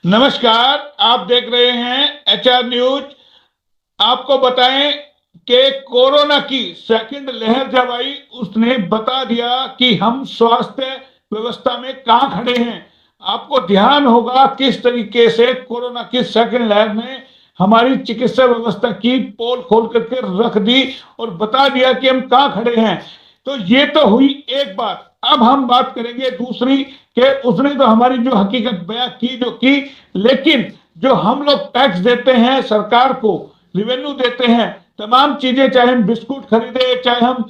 नमस्कार। आप देख रहे हैं एचआर न्यूज। आपको बताएं कि कोरोना की सेकंड लहर जब आई उसने बता दिया कि हम स्वास्थ्य व्यवस्था में कहां खड़े हैं। आपको ध्यान होगा किस तरीके से कोरोना की सेकंड लहर ने हमारी चिकित्सा व्यवस्था की पोल खोल करके रख दी और बता दिया कि हम कहां खड़े हैं। तो ये तो हुई एक बात। अब हम बात करेंगे दूसरी कि उसने तो हमारी जो हकीकत बयां की जो की, लेकिन जो हम लोग टैक्स देते हैं सरकार को, रिवेन्यू देते हैं, तमाम चीजें, चाहे हम बिस्कुट खरीदे, चाहे हम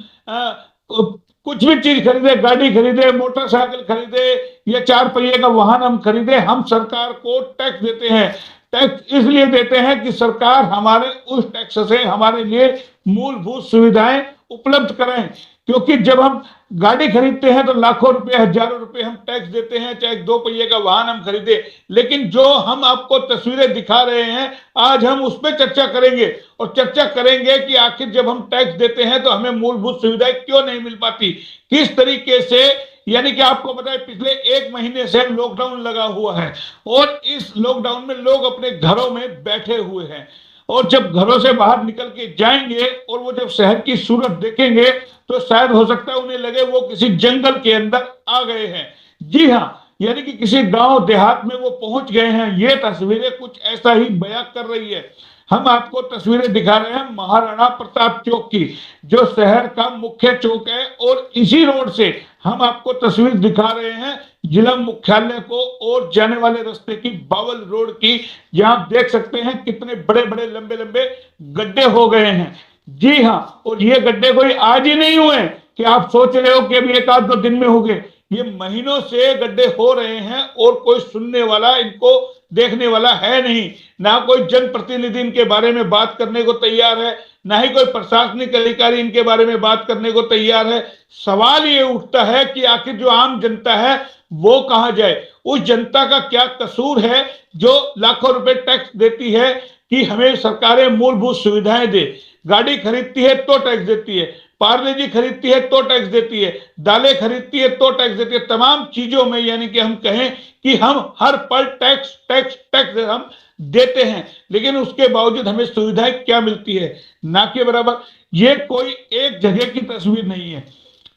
कुछ भी चीज खरीदे, गाड़ी खरीदे, मोटरसाइकिल खरीदे या चार पहिए का वाहन हम खरीदे, हम सरकार को टैक्स देते हैं। टैक्स इसलिए देते हैं कि सरकार हमारे उस टैक्स से हमारे लिए मूलभूत सुविधाएं उपलब्ध कराएं। क्योंकि जब हम गाड़ी खरीदते हैं तो लाखों रुपए, हजारों रुपए हम टैक्स देते हैं, चाहे दो पहिए का वाहन हम खरीदे। लेकिन जो हम आपको तस्वीरें दिखा रहे हैं, आज हम उस पर चर्चा करेंगे और चर्चा करेंगे कि आखिर जब हम टैक्स देते हैं तो हमें मूलभूत सुविधाएं क्यों नहीं मिल पाती, किस तरीके से। यानी कि आपको पता है पिछले एक महीने से लॉकडाउन लगा हुआ है और इस लॉकडाउन में लोग अपने घरों में बैठे हुए हैं और जब घरों से बाहर निकल के जाएंगे और वो जब शहर की सूरत देखेंगे तो शायद हो सकता है उन्हें लगे वो किसी जंगल के अंदर आ गए हैं। जी हाँ, यानी कि किसी गांव देहात में वो पहुंच गए हैं। ये तस्वीरें कुछ ऐसा ही बयां कर रही है। हम आपको तस्वीरें दिखा रहे हैं महाराणा प्रताप चौक की, जो शहर का मुख्य चौक है, और इसी रोड से हम आपको तस्वीर दिखा रहे हैं जिला मुख्यालय को और जाने वाले रास्ते की, बावल रोड की, जहां देख सकते हैं कितने बड़े बड़े लंबे लंबे गड्ढे हो गए हैं। जी हाँ, और ये गड्ढे कोई आज ही नहीं हुए कि आप सोच रहे हो कि अभी एक आध दो दिन में हो गए। ये महीनों से गड्ढे हो रहे हैं और कोई सुनने वाला, इनको देखने वाला है नहीं। ना कोई जनप्रतिनिधि इनके बारे में बात करने को तैयार है, ना ही कोई प्रशासनिक अधिकारी इनके बारे में बात करने को तैयार है। सवाल ये उठता है कि आखिर जो आम जनता है वो कहां जाए। उस जनता का क्या कसूर है जो लाखों रुपए टैक्स देती है कि हमें सरकारें मूलभूत सुविधाएं दे। गाड़ी खरीदती है तो टैक्स देती है, पार्ले जी खरीदती है तो टैक्स देती है, दालें खरीदती है तो टैक्स देती है। तमाम चीजों में यानी कि हम कहें कि हम हर पल टैक्स टैक्स टैक्स हम देते हैं, लेकिन उसके बावजूद हमें सुविधाएं क्या मिलती है? ना के बराबर। ये कोई एक जगह की तस्वीर नहीं है।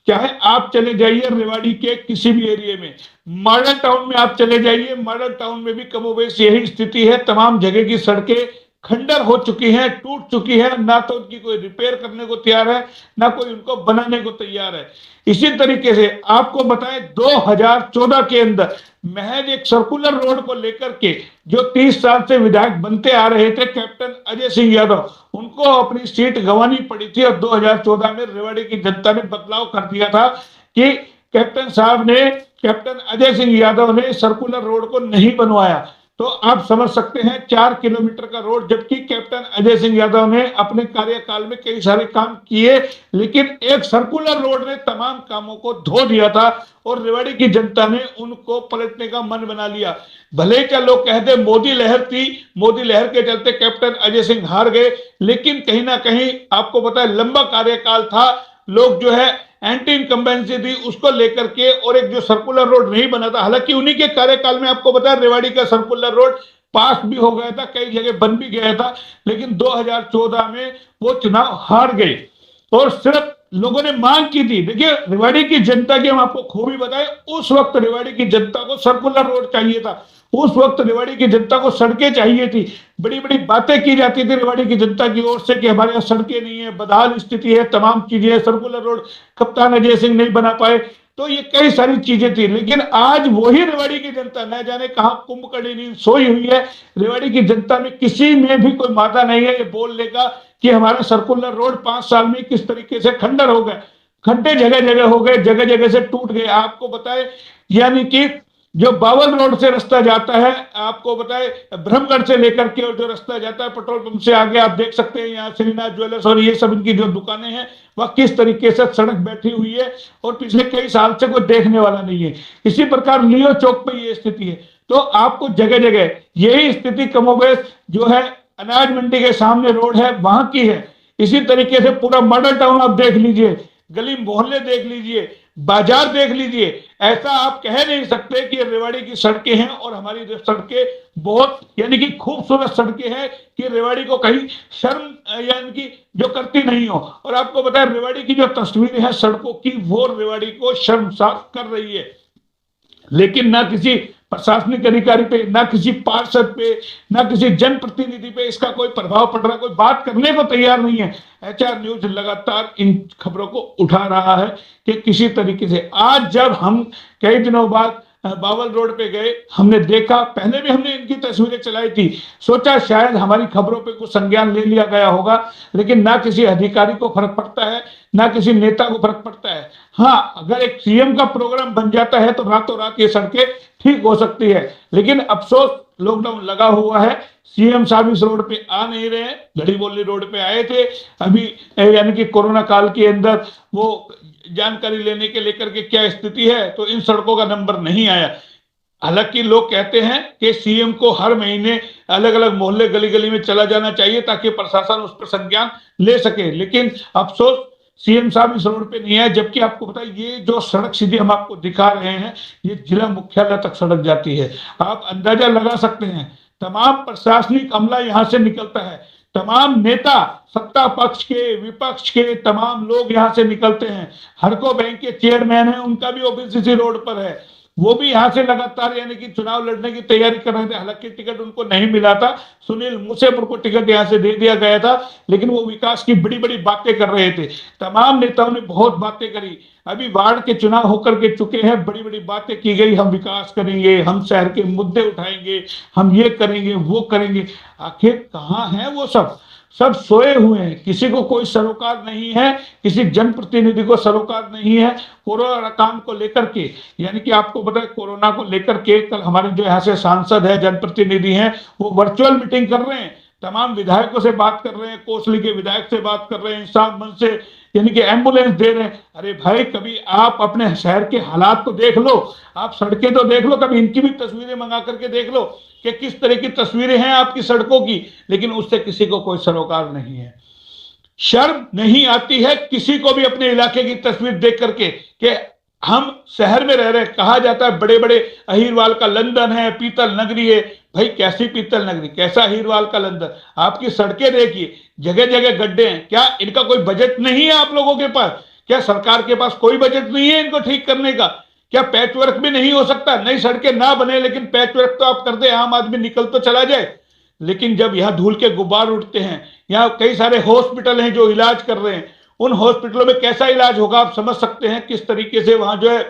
चाहे आप चले जाइए रेवाड़ी के किसी भी एरिया में, मॉडर्न टाउन में आप चले जाइए, मॉडर्न टाउन में भी कमोबेश यही स्थिति है। तमाम जगह की सड़कें खंडर हो चुकी हैं, टूट चुकी है। ना तो उनकी कोई रिपेयर करने को तैयार है, ना कोई उनको बनाने को तैयार है। इसी तरीके से आपको बताएं 2014 के अंदर महज एक सर्कुलर रोड को लेकर के जो 30 साल से विधायक बनते आ रहे थे कैप्टन अजय सिंह यादव, उनको अपनी सीट गंवानी पड़ी थी। और 2014 में रेवाड़ी की जनता ने बदलाव कर दिया था कि कैप्टन साहब ने, कैप्टन अजय सिंह यादव ने सर्कुलर रोड को नहीं बनवाया। तो आप समझ सकते हैं 4 किलोमीटर का रोड, जबकि कैप्टन अजय सिंह यादव ने अपने कार्यकाल में कई सारे काम किए, लेकिन एक सर्कुलर रोड ने तमाम कामों को धो दिया था और रेवाड़ी की जनता ने उनको पलटने का मन बना लिया। भले क्या लोग कहते मोदी लहर थी, मोदी लहर के चलते कैप्टन अजय सिंह हार गए, लेकिन कहीं ना कहीं आपको पता है लंबा कार्यकाल था, लोग जो है एंटी इनकम्बेंसी थी उसको लेकर के, और एक जो सर्कुलर रोड नहीं बना था। हालांकि उन्हीं के कार्यकाल में आपको पता है रेवाड़ी का सर्कुलर रोड पास भी हो गया था, कई जगह बन भी गया था, लेकिन 2014 में वो चुनाव हार गए और सिर्फ लोगों ने मांग की थी। देखिए रेवाड़ी की जनता की हम आपको खूबी बताएं, उस वक्त रेवाड़ी की जनता को सर्कुलर रोड चाहिए था, उस वक्त रेवाड़ी की जनता को सड़कें चाहिए थी। बड़ी बड़ी बातें की जाती थी रेवाड़ी की जनता की ओर से कि हमारे यहाँ सड़कें नहीं है, बदहाल स्थिति है, तमाम चीजें है, सर्कुलर रोड कप्तान अजय सिंह नहीं बना पाए, तो ये कई सारी चीजें थी। लेकिन आज वही रेवाड़ी की जनता न जाने कहां कुंभकर्ण नींद सोई हुई है। रेवाड़ी की जनता में किसी में भी कोई मादा नहीं है ये बोलने का कि हमारा सर्कुलर रोड 5 साल में किस तरीके से खंडर हो गए, खड्डे जगह जगह हो गए, जगह जगह से टूट गए। आपको बताए यानी कि जो बावल रोड से रास्ता जाता है, आपको बताए ब्रह्मगढ़ से लेकर के, और जो रास्ता जाता है पेट्रोल पंप से आगे, आप देख सकते हैं यहाँ श्रीनाथ ज्वेलर्स और ये सब इनकी जो दुकानें हैं वह किस तरीके से सड़क बैठी हुई है और पिछले कई साल से कोई देखने वाला नहीं है। इसी प्रकार लियो चौक पे ये स्थिति है। तो आपको जगह जगह यही स्थिति कमोबेश जो है अनाज मंडी के सामने रोड है वहां की है। इसी तरीके से पूरा मॉडल टाउन आप देख लीजिए, गली मोहल्ले देख लीजिए, बाजार देख लीजिए। ऐसा आप कह नहीं सकते कि रेवाड़ी की सड़कें हैं और हमारी सड़कें बहुत यानी कि खूबसूरत सड़कें हैं कि रेवाड़ी को कहीं शर्म यानी कि जो करती नहीं हो। और आपको बताया रेवाड़ी की जो तस्वीरें हैं सड़कों की वो रेवाड़ी को शर्मसार कर रही है। लेकिन ना किसी प्रशासनिक अधिकारी पे, ना किसी पार्षद पे, ना किसी जनप्रतिनिधि पे इसका कोई प्रभाव पड़ रहा है, कोई बात करने को तैयार नहीं है। एचआर न्यूज लगातार इन खबरों को उठा रहा है कि किसी तरीके से आज जब हम कई दिनों बाद बावल रोड पे गए, हमने देखा, पहले भी हमने इनकी तस्वीरें चलाई थी, सोचा शायद हमारी खबरों पे कुछ संज्ञान ले लिया गया होगा, लेकिन ना किसी अधिकारी को फर्क पड़ता है, ना किसी नेता को फर्क पड़ता है। हाँ, अगर एक सीएम का प्रोग्राम बन जाता है तो रातों रात ये सड़कें ठीक हो सकती है। लेकिन अफसोस लॉकडाउन लगा हुआ है, सीएम साहब इस रोड पे आ नहीं रहे। घड़ी बोली रोड पे आए थे अभी यानी कि कोरोना काल के अंदर, वो जानकारी लेने के लेकर के क्या स्थिति है, तो इन सड़कों का नंबर नहीं आया। हालांकि लोग कहते हैं कि सीएम को हर महीने अलग अलग मोहल्ले गली गली में चला जाना चाहिए ताकि प्रशासन उस पर संज्ञान ले सके, लेकिन अफसोस सीएम साहब इस रोड पे नहीं है। जबकि आपको पता है ये जो सड़क सीधी हम आपको दिखा रहे हैं ये जिला मुख्यालय तक सड़क जाती है। आप अंदाजा लगा सकते हैं, तमाम प्रशासनिक अमला यहां से निकलता है, तमाम नेता सत्ता पक्ष के विपक्ष के तमाम लोग यहां से निकलते हैं। हरको बैंक के चेयरमैन है, उनका भी ऑफिस इसी रोड पर है, वो भी यहाँ से लगातार यानी कि चुनाव लड़ने की तैयारी कर रहे थे। हालांकि टिकट उनको नहीं मिला था, सुनील मूसेपुर को टिकट यहाँ से दे दिया गया था, लेकिन वो विकास की बड़ी बड़ी बातें कर रहे थे। तमाम नेताओं ने बहुत बातें करी, अभी वार्ड के चुनाव होकर के चुके हैं, बड़ी बड़ी बातें की गई, हम विकास करेंगे, हम शहर के मुद्दे उठाएंगे, हम ये करेंगे वो करेंगे। आखिर कहाँ है वो सब? सब सोए हुए हैं, किसी को कोई सरोकार नहीं है, किसी जनप्रतिनिधि को सरोकार नहीं है कोरोना काम को लेकर के। यानी कि आपको पता है कोरोना को लेकर के कल हमारे जो यहाँ से सांसद है, जनप्रतिनिधि हैं, वो वर्चुअल मीटिंग कर रहे हैं, तमाम विधायकों से बात कर रहे हैं, कोसली के विधायक से बात कर रहे हैं, इंसाफ मंच से यानी कि एम्बुलेंस दे रहे हैं। अरे भाई, कभी आप अपने शहर के हालात को देख लो, आप सड़कें तो देख लो, कभी इनकी भी तस्वीरें मंगा करके देख लो कि किस तरह की तस्वीरें हैं आपकी सड़कों की, लेकिन उससे किसी को कोई सरोकार नहीं है। शर्म नहीं आती है किसी को भी अपने इलाके की तस्वीर देख करके कि हम शहर में रह रहे। कहा जाता है बड़े बड़े अहीरवाल का लंदन है, पीतल नगरी है। भाई कैसी पीतल नगरी, कैसा अहीरवाल का लंदन? आपकी सड़कें देखिए, जगह जगह गड्ढे हैं। क्या इनका कोई बजट नहीं है आप लोगों के पास? क्या सरकार के पास कोई बजट नहीं है इनको ठीक करने का? क्या पैचवर्क भी नहीं हो सकता? नई सड़कें ना बने लेकिन पैचवर्क तो आप कर दे, आम आदमी निकल तो चला जाए। लेकिन जब यहाँ धूल के गुब्बार उठते हैं, यहाँ कई सारे हॉस्पिटल हैं जो इलाज कर रहे हैं, उन हॉस्पिटलों में कैसा इलाज होगा आप समझ सकते हैं किस तरीके से वहां जो है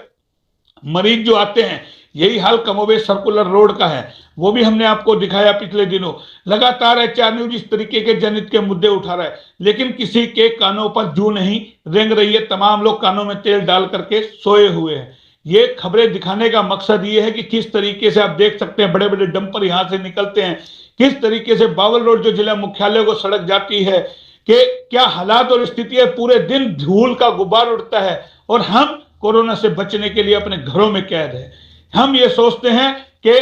मरीज जो आते हैं। यही हाल कमोबेश सर्कुलर रोड का है, वो भी हमने आपको दिखाया पिछले दिनों। लगातार एचआर न्यूज इस तरीके के जनहित के मुद्दे उठा रहा है, लेकिन किसी के कानों पर जू नहीं रेंग रही है। तमाम लोग कानों में तेल डाल करके सोए हुए हैं। ये खबरें दिखाने का मकसद ये है कि किस तरीके से आप देख सकते हैं बड़े बड़े डंपर यहां से निकलते हैं, किस तरीके से बावल रोड जो जिला मुख्यालय को सड़क जाती है, कि क्या हालात और स्थिति है। पूरे दिन धूल का गुब्बार उड़ता है और हम कोरोना से बचने के लिए अपने घरों में कैद है। हम ये सोचते हैं कि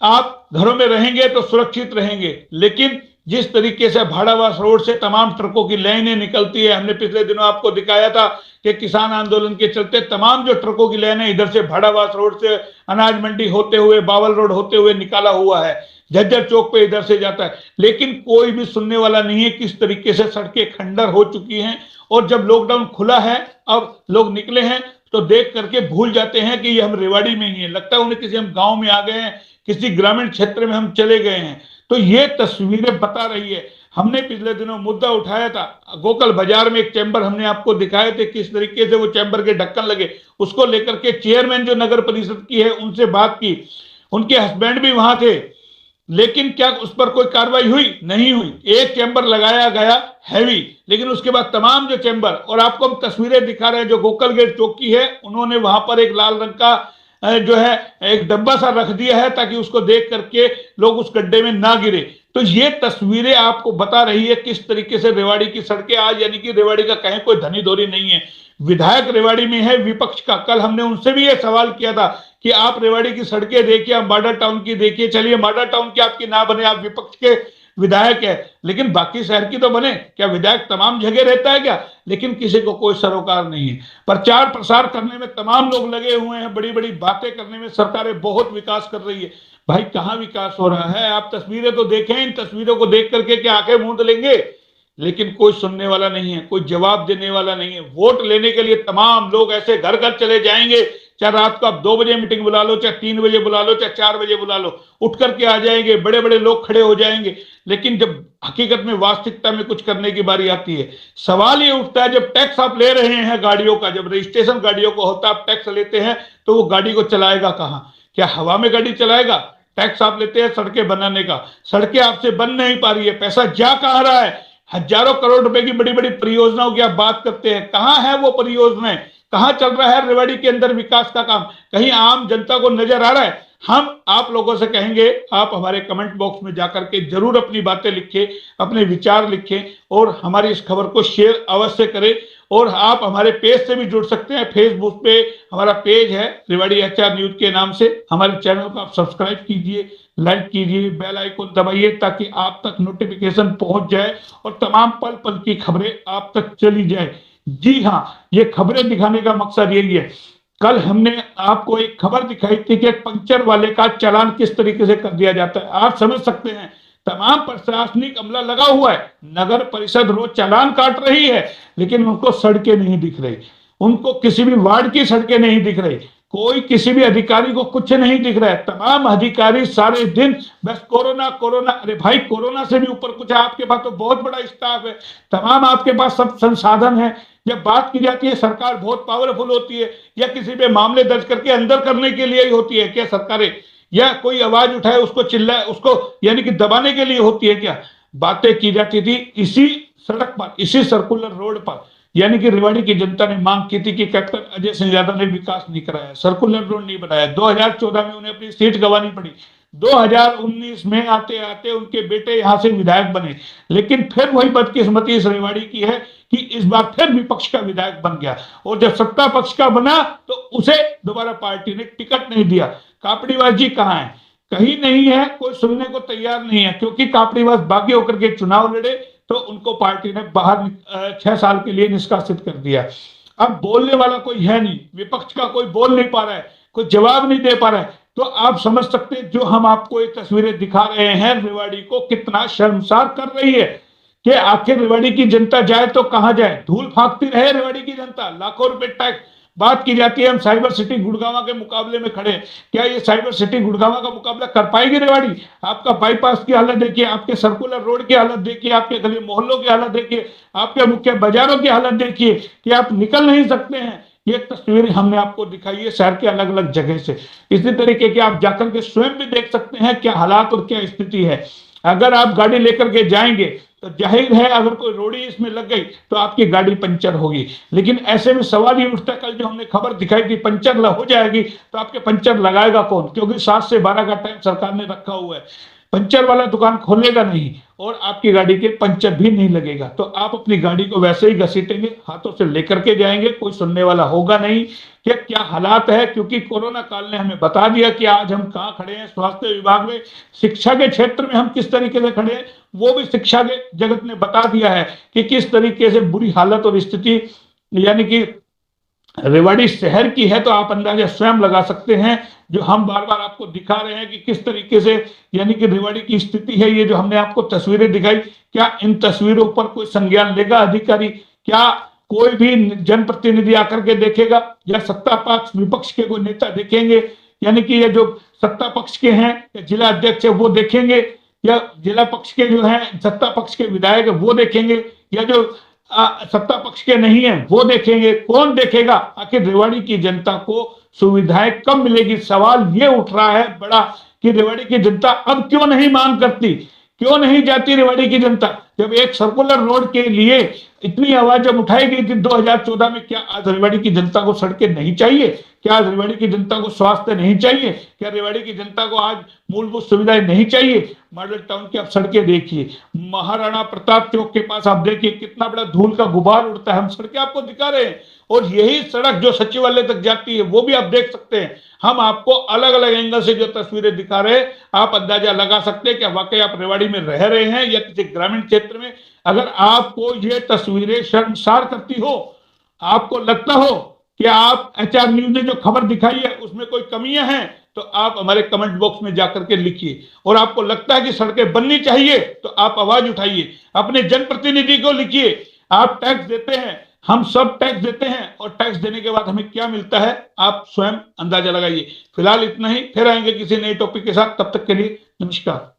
आप घरों में रहेंगे तो सुरक्षित रहेंगे, लेकिन जिस तरीके से भाड़ावास रोड से तमाम ट्रकों की लाइनें निकलती है, हमने पिछले दिनों आपको दिखाया था कि किसान आंदोलन के चलते तमाम जो ट्रकों की लाइनें इधर से भाड़ावास रोड से अनाज मंडी होते हुए बावल रोड होते हुए निकाला हुआ है, झज्जर चौक पे इधर से जाता है, लेकिन कोई भी सुनने वाला नहीं है। किस तरीके से सड़कें खंडर हो चुकी हैं, और जब लॉकडाउन खुला है, अब लोग निकले हैं तो देख करके भूल जाते हैं कि ये हम रेवाड़ी में ही है। लगता है उन्हें किसी हम गांव में आ गए हैं, किसी ग्रामीण क्षेत्र में हम चले गए हैं। तो ये तस्वीरें बता रही है। हमने पिछले दिनों मुद्दा उठाया था, गोकल बाजार में एक चैम्बर हमने आपको दिखाए थे, किस तरीके से वो चैम्बर के ढक्कन लगे, उसको लेकर के चेयरमैन जो नगर परिषद की है उनसे बात की, उनके हस्बैंड भी वहां थे, लेकिन क्या उस पर कोई कार्रवाई हुई? नहीं हुई। एक चैम्बर लगाया गया हैवी, लेकिन उसके बाद तमाम जो चैम्बर, और आपको हम तस्वीरें दिखा रहे हैं, जो गोकल गेट चौकी है उन्होंने वहां पर एक लाल रंग का जो है एक डब्बा सा रख दिया है ताकि उसको देख करके लोग उस गड्ढे में ना गिरे। तो ये तस्वीरें आपको बता रही है किस तरीके से रेवाड़ी की सड़कें आज, यानी कि रेवाड़ी का कहीं कोई धनी दौरी नहीं है। विधायक रेवाड़ी में है विपक्ष का। कल हमने उनसे भी ये सवाल किया था कि आप रेवाड़ी की सड़कें देखिए, आप माडा टाउन की देखिए, चलिए माडा टाउन की आपकी ना बने, आप विपक्ष के विधायक है, लेकिन बाकी शहर की तो बने क्या? विधायक तमाम जगह रहता है क्या? लेकिन किसी को कोई सरोकार नहीं है। प्रचार प्रसार करने में तमाम लोग लगे हुए हैं, बड़ी बड़ी बातें करने में सरकारें बहुत विकास कर रही है। भाई कहाँ विकास हो रहा है? आप तस्वीरें तो देखें, इन तस्वीरों को देख करके क्या आंखें मूंद लेंगे? लेकिन कोई सुनने वाला नहीं है, कोई जवाब देने वाला नहीं है। वोट लेने के लिए तमाम लोग ऐसे घर घर चले जाएंगे, चाहे रात को आप 2 बजे मीटिंग बुला लो, चाहे 3 बजे बुला लो, चाहे 4 बजे बुला लो, उठ करके आ जाएंगे, बड़े बड़े लोग खड़े हो जाएंगे। लेकिन जब हकीकत में वास्तविकता में कुछ करने की बारी आती है, सवाल ये उठता है, जब टैक्स आप ले रहे हैं गाड़ियों का, जब रजिस्ट्रेशन गाड़ियों को होता है, आप टैक्स लेते हैं, तो वो गाड़ी को चलाएगा कहां? क्या हवा में गाड़ी चलाएगा? टैक्स आप लेते हैं सड़कें बनाने का, सड़कें आपसे बन नहीं पा रही है, पैसा जा कहां रहा है? हजारों करोड़ रुपए की बड़ी बड़ी परियोजनाओं की आप बात करते हैं, कहां है वो परियोजनाएं? कहां चल रहा है रेवाड़ी के अंदर विकास का काम? कहीं आम जनता को नजर आ रहा है? हम आप लोगों से कहेंगे, आप हमारे कमेंट बॉक्स में जाकर के जरूर अपनी बातें लिखें, अपने विचार लिखें और हमारी इस खबर को शेयर अवश्य करें। और आप हमारे पेज से भी जुड़ सकते हैं, फेसबुक पे हमारा पेज है रेवाड़ी HR न्यूज के नाम से। हमारे चैनल को आप सब्सक्राइब कीजिए, लाइक कीजिए, बेल आइकन दबाइए ताकि आप तक नोटिफिकेशन पहुंच जाए और तमाम पल पल की खबरें आप तक चली जाए। जी हाँ, ये खबरें दिखाने का मकसद यही है। कल हमने आपको एक खबर दिखाई थी कि पंचर वाले का चालान किस तरीके से कर दिया जाता है। आप समझ सकते हैं, तमाम प्रशासनिक अमला लगा हुआ है, नगर परिषद रोज चालान काट रही है, लेकिन उनको सड़कें नहीं दिख रही, उनको किसी भी वार्ड की सड़कें नहीं दिख रही, कोई किसी भी अधिकारी को कुछ नहीं दिख रहा है। तमाम अधिकारी सारे दिन बस कोरोना कोरोना। अरे भाई, कोरोना से भी ऊपर कुछ है, आपके पास तो बहुत बड़ा स्टाफ है, तमाम आपके पास सब संसाधन है। जब बात की जाती है सरकार बहुत पावरफुल होती है, या किसी पे मामले दर्ज करके अंदर करने के लिए ही होती है क्या सरकारें? या कोई आवाज उठाए उसको चिल्लाए, उसको यानी कि दबाने के लिए होती है क्या? बातें की जाती थी इसी सड़क पर, इसी सर्कुलर रोड पर, यानी कि रेवाड़ी की जनता ने मांग की थी कि कैप्टन अजय सिंह यादव ने विकास नहीं कराया, सर्कुलर रोड नहीं बनाया। 2014 में उन्हें अपनी सीट गंवानी पड़ी, 2019 में आते आते उनके बेटे यहां से विधायक बने, लेकिन फिर वही बदकिस्मती इस रेवाड़ी की है कि इस बार फिर विपक्ष का विधायक बन गया, और जब सत्ता पक्ष का बना तो उसे दोबारा पार्टी ने टिकट नहीं दिया। कापड़ीवास जी कहाँ है? कहीं नहीं है, कोई सुनने को तैयार नहीं है, क्योंकि कापड़ीवास बागी होकर के चुनाव लड़े तो उनको पार्टी ने बाहर 6 साल के लिए निष्कासित कर दिया। अब बोलने वाला कोई है नहीं, विपक्ष का कोई बोल नहीं पा रहा है, कोई जवाब नहीं दे पा रहा है। तो आप समझ सकते हैं, जो हम आपको ये तस्वीरें दिखा रहे हैं रेवाड़ी को कितना शर्मसार कर रही है कि आखिर रेवाड़ी की जनता जाए तो कहां जाए? धूल फाकती रहे रेवाड़ी की जनता, लाखों रुपए टैक्स। बात की जाती है हम साइबर सिटी गुड़गांव के मुकाबले में खड़े, क्या ये साइबर सिटी गुड़गांव का मुकाबला कर पाएगी रेवाड़ी? आपका बाईपास की हालत देखिए, आपके सर्कुलर रोड की हालत देखिए, आपके गली मोहल्लों की हालत देखिए, आपके मुख्य बाजारों की हालत देखिए कि आप निकल नहीं सकते हैं। ये तस्वीरें हमने आपको दिखाई है शहर के अलग अलग जगह से। इसी तरीके के आप जाकर के स्वयं भी देख सकते हैं क्या हालात और क्या स्थिति है। अगर आप गाड़ी लेकर के जाएंगे तो जाहिर है अगर कोई रोड़ी इसमें लग गई तो आपकी गाड़ी पंचर होगी। लेकिन ऐसे में सवाल ये उठता है, कल जो हमने खबर दिखाई थी पंचर हो जाएगी, तो आपके पंचर लगाएगा कौन? क्योंकि 7 से 12 का टाइम सरकार ने रखा हुआ है, पंचर वाला दुकान खोलेगा नहीं और आपकी गाड़ी के पंचर भी नहीं लगेगा। तो आप अपनी गाड़ी को वैसे ही घसीटेंगे, हाथों से लेकर के जाएंगे, कोई सुनने वाला होगा नहीं कि क्या हालात है। क्योंकि कोरोना काल ने हमें बता दिया कि आज हम कहाँ खड़े हैं। स्वास्थ्य विभाग में, शिक्षा के क्षेत्र में हम किस तरीके से खड़े हैं, वो भी शिक्षा के जगत ने बता दिया है कि किस तरीके से बुरी हालत और स्थिति यानी कि रेवाड़ी शहर की है। तो आप अंदाजा स्वयं लगा सकते हैं, जो हम बार बार आपको दिखा रहे हैं कि किस तरीके से यानी कि रेवाड़ी की स्थिति है। ये जो हमने आपको तस्वीरें दिखाई, क्या इन तस्वीरों पर कोई संज्ञान लेगा अधिकारी? क्या कोई भी जनप्रतिनिधि आकर के देखेगा, या सत्ता पक्ष विपक्ष के कोई नेता देखेंगे? यानी कि ये जो सत्ता पक्ष के हैं या जिला अध्यक्ष है वो देखेंगे, या जिला पक्ष के जो है सत्ता पक्ष के विधायक है वो देखेंगे, या जो सत्ता पक्ष के नहीं है वो देखेंगे? कौन देखेगा? आखिर रेवाड़ी की जनता को सुविधाएं कब मिलेगी? सवाल ये उठ रहा है बड़ा कि रेवाड़ी की जनता अब क्यों नहीं मांग करती, क्यों नहीं जाती रेवाड़ी की जनता? जब एक सर्कुलर रोड के लिए इतनी आवाज जब उठाई गई थी 2014 में, क्या आज रेवाड़ी की जनता को सड़कें नहीं चाहिए? क्या आज रेवाड़ी की जनता को स्वास्थ्य नहीं चाहिए? क्या रेवाड़ी की जनता को आज मूलभूत सुविधाएं नहीं चाहिए? मॉडल टाउन की आप सड़कें देखिए, महाराणा प्रताप चौक के पास आप देखिए कितना बड़ा धूल का गुबार उड़ता है, हम सड़कें आपको दिखा रहे हैं। और यही सड़क जो सचिवालय तक जाती है वो भी आप देख सकते हैं। हम आपको अलग अलग एंगल से जो तस्वीरें दिखा रहे हैं, आप अंदाजा लगा सकते हैं कि वाकई आप रेवाड़ी में रह रहे हैं या किसी ग्रामीण क्षेत्र में। अगर आपको ये तस्वीरें शर्मसार करती हो, आपको लगता हो कि आप एचआर न्यूज ने जो खबर दिखाई है उसमें कोई कमियां हैं, तो आप हमारे कमेंट बॉक्स में जाकर के लिखिए। और आपको लगता है कि सड़कें बननी चाहिए तो आप आवाज उठाइए, अपने जनप्रतिनिधि को लिखिए। आप टैक्स देते हैं, हम सब टैक्स देते हैं, और टैक्स देने के बाद हमें क्या मिलता है आप स्वयं अंदाजा लगाइए। फिलहाल इतना ही, फिर आएंगे किसी नए टॉपिक के साथ, तब तक के लिए नमस्कार।